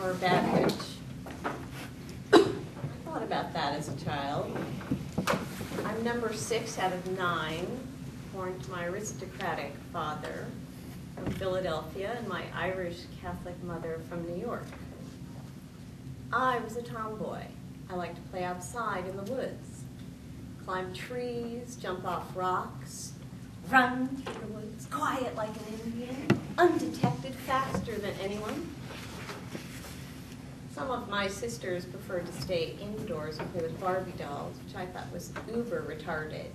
or a bad witch. I thought about that as a child. I'm number 6 out of 9, born to my aristocratic father from Philadelphia and my Irish Catholic mother from New York. I was a tomboy. I liked to play outside in the woods, climb trees, jump off rocks, run through the woods, quiet like an Indian, undetected, faster than anyone. Some of my sisters preferred to stay indoors and play with Barbie dolls, which I thought was uber retarded.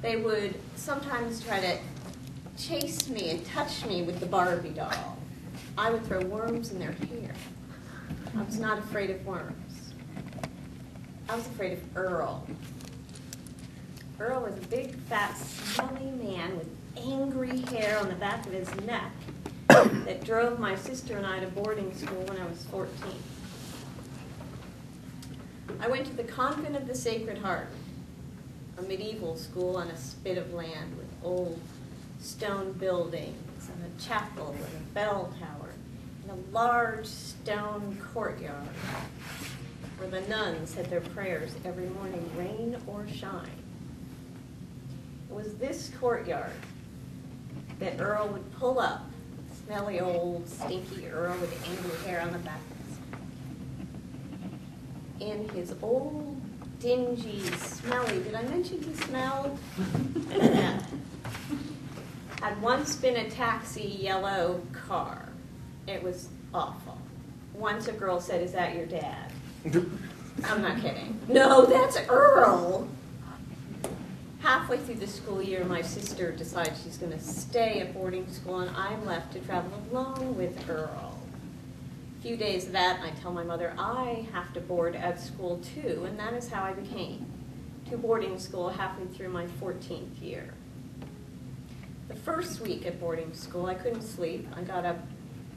They would sometimes try to chase me and touch me with the Barbie doll. I would throw worms in their hair. I was not afraid of worms. I was afraid of Earl. Earl was a big, fat, smelly man with angry hair on the back of his neck that drove my sister and I to boarding school when I was 14. I went to the Convent of the Sacred Heart, a medieval school on a spit of land with old stone buildings and a chapel and a bell tower and a large stone courtyard where the nuns said their prayers every morning, rain or shine. It was this courtyard that Earl would pull up, smelly old stinky Earl with angry hair on the back of his in his old dingy, smelly, did I mention he smelled? Had once been a taxi yellow car. It was awful. Once a girl said, "Is that your dad?" I'm not kidding. "No, that's Earl." Halfway through the school year, my sister decides she's going to stay at boarding school, and I'm left to travel alone with Earl. A few days of that, I tell my mother I have to board at school too, and that is how I became to boarding school halfway through my 14th year. The first week at boarding school, I couldn't sleep. I got up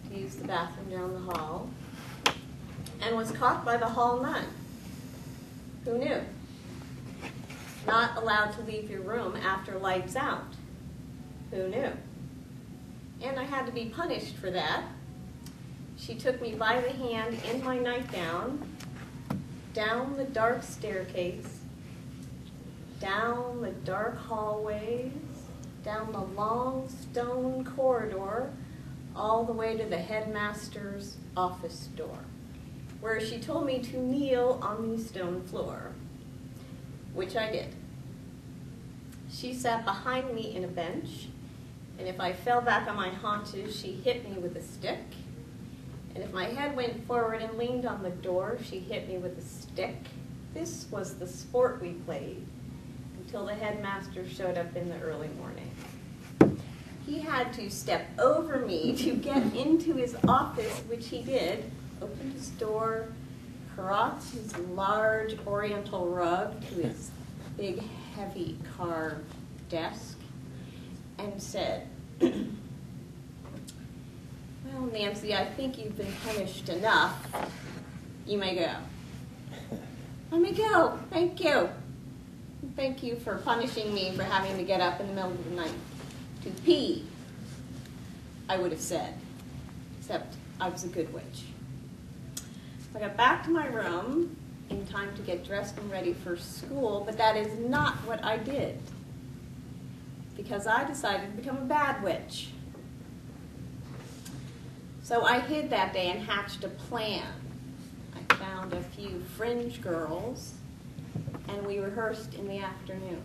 to use the bathroom down the hall and was caught by the hall nun. Who knew? Not allowed to leave your room after lights out. Who knew? And I had to be punished for that. She took me by the hand in my nightgown, down the dark staircase, down the dark hallways, down the long stone corridor, all the way to the headmaster's office door, where she told me to kneel on the stone floor, which I did. She sat behind me in a bench, and if I fell back on my haunches, she hit me with a stick. And if my head went forward and leaned on the door, she hit me with a stick. This was the sport we played until the headmaster showed up in the early morning. He had to step over me to get into his office, which he did, opened his door, crossed his large oriental rug to his big, heavy carved desk, and said, "Well, Nancy, I think you've been punished enough. You may go." "I may go. Thank you. Thank you for punishing me for having to get up in the middle of the night to pee," I would have said, except I was a good witch. I got back to my room in time to get dressed and ready for school, but that is not what I did, because I decided to become a bad witch. So I hid that day and hatched a plan. I found a few fringe girls, and we rehearsed in the afternoon.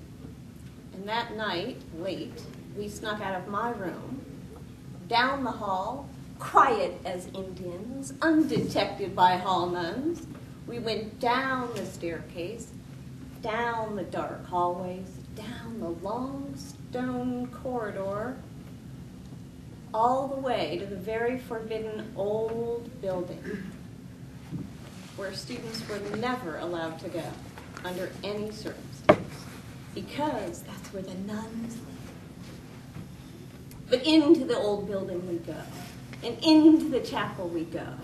And that night, late, we snuck out of my room, down the hall, quiet as Indians, undetected by hall nuns. We went down the staircase, down the dark hallways, down the long stone corridor, all the way to the very forbidden old building where students were never allowed to go under any circumstance, because that's where the nuns lived. But into the old building we go, and into the chapel we go,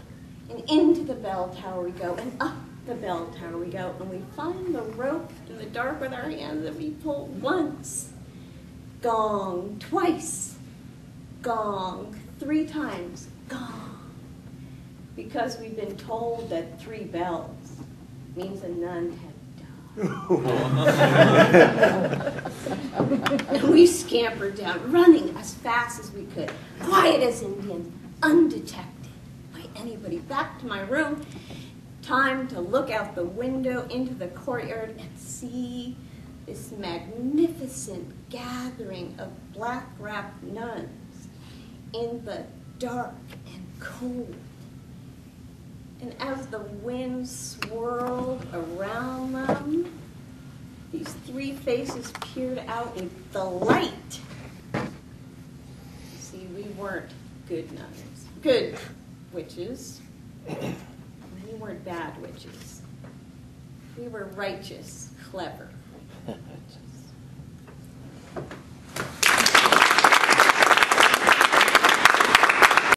and into the bell tower we go, and up the bell tower we go, and we find the rope in the dark with our hands, and we pull once, gong, twice, gong, 3 times, gong, because we've been told that 3 bells means a nun had died. And we scampered down, running as fast as we could, quiet as Indians, undetected by anybody. Back to my room, time to look out the window into the courtyard and see this magnificent gathering of black-wrapped nuns in the dark and cold. And as the wind swirled around them, these 3 faces peered out in the light. See, we weren't good nuns, good witches. We weren't bad witches. We were righteous, clever